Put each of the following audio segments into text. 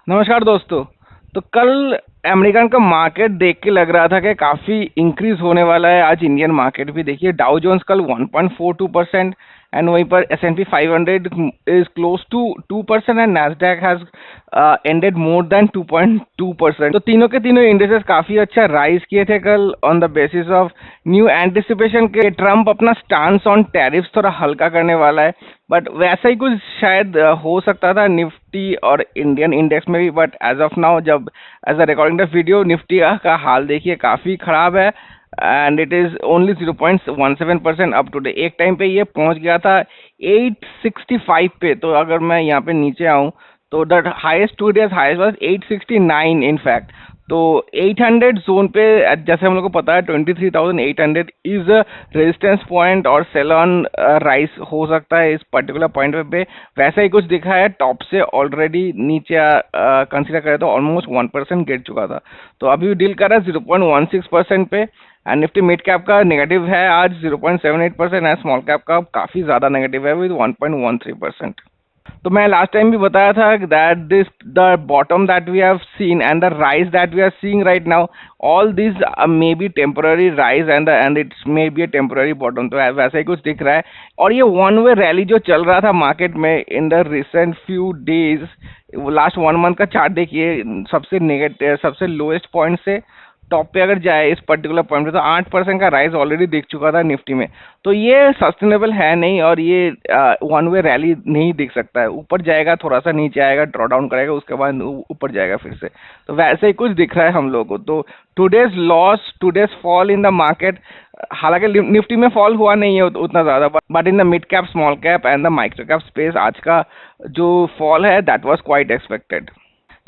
नमस्कार दोस्तों। तो कल अमेरिकन का मार्केट देख के लग रहा था कि काफ़ी इंक्रीज होने वाला है। आज इंडियन मार्केट भी देखिए, डाउ जोन्स कल 1.42% एंड वहीं पर S&P 500 is close to 2% and Nasdaq has ended more than 2.2%। तो तीनों के तीनों इंडेक्सेस काफ़ी अच्छा राइज किए थे कल on the basis of new anticipation के ट्रम्प अपना स्टांस ऑन टैरिफ्स थोड़ा हल्का करने वाला है। बट वैसा ही कुछ शायद हो सकता था निफ्टी और इंडियन इंडेक्स में भी। बट एज ऑफ नाउ, जब as a recording the video, Nifty का हाल देखिए काफ़ी ख़राब है and it is only 0.17% up today. एक टाइम पे ये पहुंच गया था 865 पे। तो अगर मैं यहाँ पे नीचे आऊँ तो the highest today's highest was 869 in fact. तो 800 जोन पे, जैसे हम लोग को पता है, 23,800 इज अ रेजिस्टेंस पॉइंट और सेल ऑन राइस हो सकता है इस पर्टिकुलर पॉइंट पे। वैसा ही कुछ दिखा है, टॉप से ऑलरेडी नीचे कंसीडर करें तो ऑलमोस्ट 1% गिर चुका था। तो अभी डील कर रहा है 0.16% पे। एंड निफ्टी मिड कैप का नेगेटिव है आज 0.78% है, स्मॉल कैप का काफ़ी ज़्यादा नेगेटिव है विद 1.13%। तो मैं लास्ट टाइम भी बताया था that this the bottom that we have seen and the rise that we are seeing right now, all this may be temporary rise and its may be a temporary bottom. तो वैसा ही कुछ दिख रहा है। और ये वन वे रैली जो चल रहा था मार्केट में in the recent few days, last 1 month का चार्ट देखिए, सबसे नेगेटिव सबसे लोएस्ट पॉइंट से टॉप पे अगर जाए इस पर्टिकुलर पॉइंट पे, तो 8% का राइज ऑलरेडी दिख चुका था निफ्टी में। तो ये सस्टेनेबल है नहीं और ये वन वे रैली नहीं दिख सकता है। ऊपर जाएगा, थोड़ा सा नीचे आएगा, ड्रॉ डाउन करेगा, उसके बाद ऊपर जाएगा फिर से। तो वैसे ही कुछ दिख रहा है हम लोगों को। तो today's loss, today's fall in the market, हालांकि निफ्टी में फॉल हुआ नहीं है उतना ज़्यादा, but in the mid cap, small cap and the micro cap space आज का जो फॉल है दैट वाज क्वाइट एक्सपेक्टेड।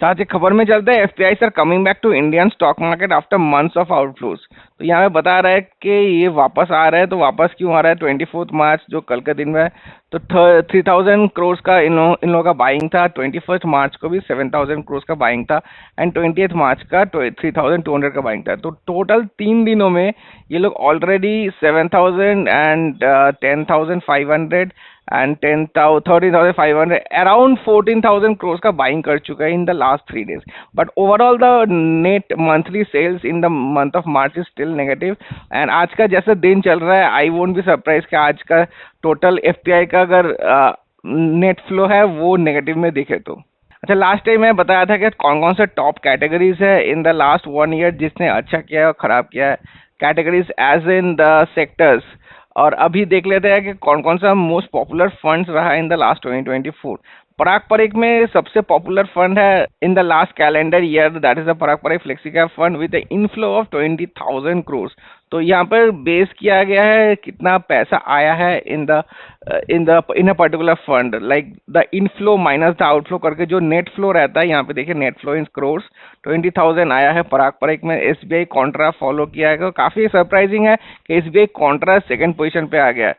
साथ ही खबर में चलते हैं, FPI sir coming back to Indian stock market after months of outflows. तो यहाँ पे बता रहा है कि ये वापस आ रहा है। तो वापस क्यों आ रहा है? 24 मार्च जो कल के दिन में है, तो 3000 करोड़ का इन लोगों का बाइंग था। 21 मार्च को भी 7000 करोड़ का बाइंग था एंड 20 मार्च का 3200 का बाइंग था। तो टोटल 3 दिनों में ये लोग already 7000 and 10,500 and 13,500 around 14,000 crore का बाइंग कर चुका है in the last 3 days. But overall the net monthly sales in the month of March is still negative. And आज का जैसा दिन चल रहा है, आई वोंट बी सरप्राइज कि आज का टोटल एफपीआई का अगर नेट फ्लो है वो नेगेटिव में दिखे तो। अच्छा, लास्ट टाइम मैं बताया था कि कौन कौन से टॉप कैटेगरीज है इन द लास्ट 1 ईयर जिसने अच्छा किया है और खराब किया है, categories as in the sectors. और अभी देख लेते हैं कि कौन कौन सा मोस्ट पॉपुलर फंड्स रहा इन द लास्ट 2024। पराग परिक में सबसे पॉपुलर फंड है in the last calendar year, that is the Parag Parikh flexi cap fund with inflow of 20,000 crore. तो यहाँ पर बेस किया गया है कितना पैसा आया है in a particular fund, like the inflow minus the outflow करके जो नेट फ्लो रहता है। यहाँ पे देखिए नेट फ्लो इन करोड़ 20,000 आया है पराग परिक में। एसबीआई कॉन्ट्रा फॉलो किया है। काफ़ी सरप्राइजिंग है कि एसबीआई कॉन्ट्रा सेकंड पोजीशन पे आ गया है,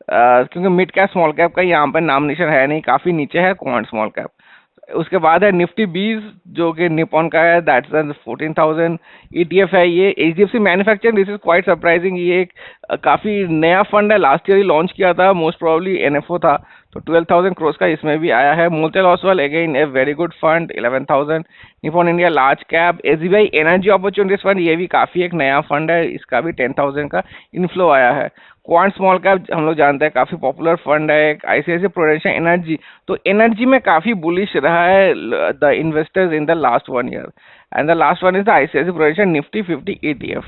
क्योंकि मिड कैप स्मॉल कैप का यहाँ पर नामिनेशन है नहीं, काफ़ी नीचे है क्वांट स्मॉल कैप। उसके बाद है निफ्टी 20 जो कि निपॉन का है, दैट्स 14,000 ईटीएफ है। ये HDFC manufacturing, this is quite surprising. ये एक काफ़ी नया फंड है, लास्ट ईयर ही लॉन्च किया था, मोस्ट प्रोबेबली एनएफओ था। तो 12,000 करोड़ का इसमें भी आया है। Motilal Oswal again a very good fund, 11,000। Nippon India large cap, SBI energy opportunities fund, ये भी काफ़ी एक नया फंड है, इसका भी 10,000 का इनफ्लो आया है। क्वांट स्मॉल कैप हम लोग जानते हैं काफ़ी पॉपुलर फंड है। एक आईसीआईसीआई प्रूडेंशियल एनर्जी, तो एनर्जी में काफ़ी बुलिश रहा है the investors in the last 1 year and the last one is the ICICI prudential Nifty 50 ETF.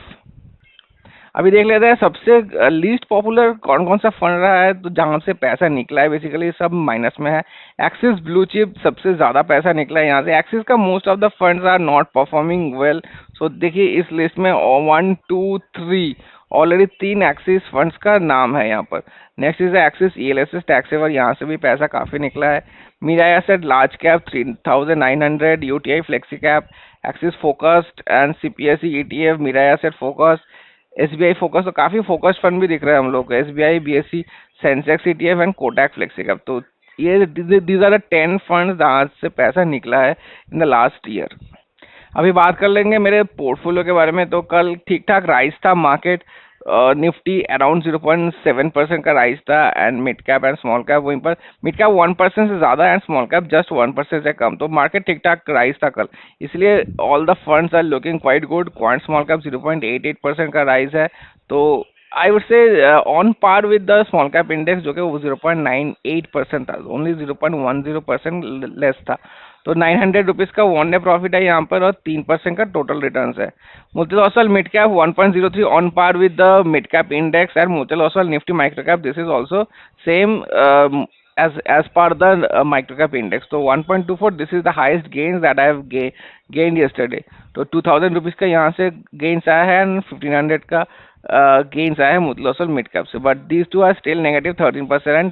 अभी देख लेते हैं सबसे लीस्ट पॉपुलर कौन कौन सा फंड रहा है। तो जहाँ से पैसा निकला है बेसिकली सब माइनस में है। एक्सिस ब्लू चिप सबसे ज़्यादा पैसा निकला है यहाँ से। एक्सिस का most of the funds are not performing well. So देखिए इस लिस्ट में 1 2 3 ऑलरेडी 3 एक्सिस फंड्स का नाम है यहाँ पर। Next is Axis ELSS tax saver, यहाँ से भी पैसा काफ़ी निकला है। Mirae asset large cap 3,900, UTI flexi cap, Axis focused and CPSE ETF, Mirae asset focused, SBI focus. तो काफ़ी फोकस्ड फंड भी दिख रहा है हम लोग को, SBI, BSE, Sensex ETF and Kotak flexi cap. तो ये दीज आर द 10 फंड्स जहाँ से पैसा निकला है इन द लास्ट ईयर। अभी बात कर लेंगे मेरे पोर्टफोलियो के बारे में। तो कल ठीक ठाक राइज था मार्केट, निफ्टी अराउंड 0.7% का राइज था, and mid cap and small cap वहीं पर, मिड कैप 1% से ज़्यादा एंड स्मॉल कैप जस्ट 1% से कम, तो मार्केट ठीक ठाक राइज था कल, इसलिए all the funds are looking quite good. Quant small cap 0.88% का राइज है, तो I would say on par with the small cap index जो कि वो 0.98% था, ओनली 0.10% लेस था। तो 900 रुपीज़ का वन डे प्रॉफिट है यहाँ पर और 3% का टोटल रिटर्न्स है। Motilal Oswal mid cap 1.03 on par with the mid cap index, and Motilal Oswal Nifty micro cap, this is also same as per the micro cap index. So 1.24, this is the highest gains that I have gained yesterday. तो 2000 rupees का यहाँ से gains आया है and 1500 का gains आया है Motilal Oswal mid cap से, but these two are still negative 13% and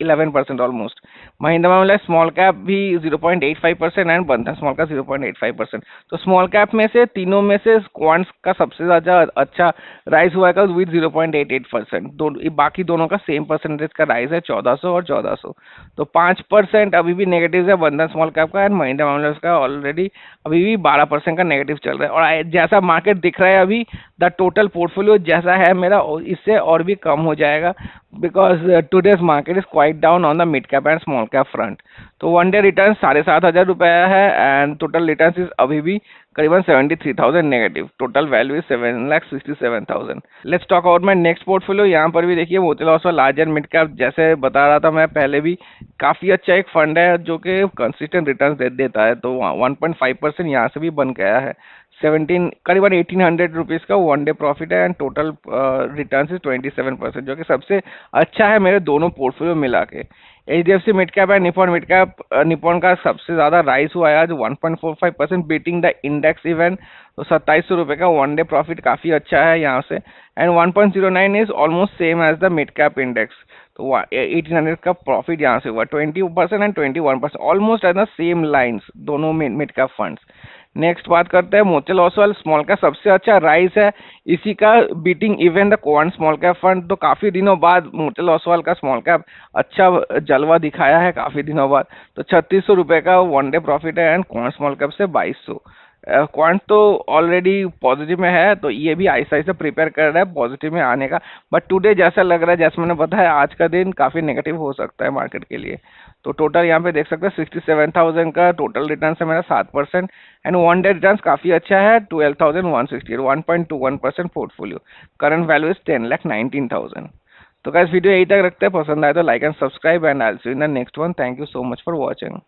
11% almost. Mahindra मामला स्मॉल कैप भी 0.85% एंड बंधन स्मॉल का 0.85%। तो स्मॉल कैप में से तीनों में से क्वांट्स का सबसे ज़्यादा अच्छा राइज हुआ है विद 0.88%। बाकी दोनों का सेम परसेंटेज का राइज है 1400 और 1400। तो 5% अभी भी नेगेटिव है बंधन स्मॉल कैप का, एंड महिंद्रा मामला का ऑलरेडी अभी भी 12% का नेगेटिव चल रहा है। और जैसा मार्केट दिख रहा है अभी, द टोटल पोर्टफोलियो जैसा है मेरा इससे और भी कम हो जाएगा, because today's market is quite down on the mid cap and small cap front. तो वन डे रिटर्न 7,500 रुपया है, एंड टोटल रिटर्न इज अभी भी करीबन 73,000 negative, total value is 7,67,000। Let's talk about my next portfolio. यहाँ पर भी देखिए Motilal Oswal large and mid cap, जैसे बता रहा था मैं पहले भी, काफ़ी अच्छा एक फंड है जो कि कंसिस्टेंट रिटर्न देता है। तो 1.5% यहाँ से भी बन गया है। 17 करीबन 1800 रुपीज़ का वन डे प्रॉफिट है, एंड टोटल रिटर्न इज 27%, जो कि सबसे अच्छा है मेरे दोनों पोर्टफोलियो मिला के। HDFC मिड कैप है, निपॉन मिड कैप, निपॉन का सबसे ज़्यादा राइज हुआ है आज 1.45%, बीटिंग द इंडेक्स इवेंट। तो 2700 रुपये का वन डे प्रॉफिट काफ़ी अच्छा है यहाँ से, and 1.09 is almost same as the mid cap index. तो 1800 का प्रॉफिट यहाँ से हुआ, 20% and 21%, almost at the same lines दोनों मिड कैप फंड्स। नेक्स्ट बात करते हैं मोतीलाल ओसवाल स्मॉल का सबसे अच्छा राइज है, इसी का beating even the quant small cap fund. तो काफ़ी दिनों बाद मोतीलाल ओसवाल का स्मॉल कैप अच्छा जलवा दिखाया है काफ़ी दिनों बाद। तो 3600 रुपये का वन डे प्रॉफिट है, एंड क्वांट स्मॉल कैप से 2200। क्वांट तो ऑलरेडी पॉजिटिव में है, तो ये भी ऐसा ऐसा प्रिपेयर कर रहा है पॉजिटिव में आने का, बट टुडे जैसा लग रहा है, जैसे मैंने बताया, आज का दिन काफ़ी नेगेटिव हो सकता है मार्केट के लिए। तो टोटल यहाँ पे देख सकते हैं 67,000 का टोटल रिटर्न है मेरा 7%, एंड वन डे रिटर्न काफ़ी अच्छा है 12,160, 1.21% पोर्टफोलियो। Current value is 10,19,000। तो गाइस वीडियो यही तक रखते हैं, पसंद आए तो like and subscribe, and I will see you in the next one. Thank you so much for watching.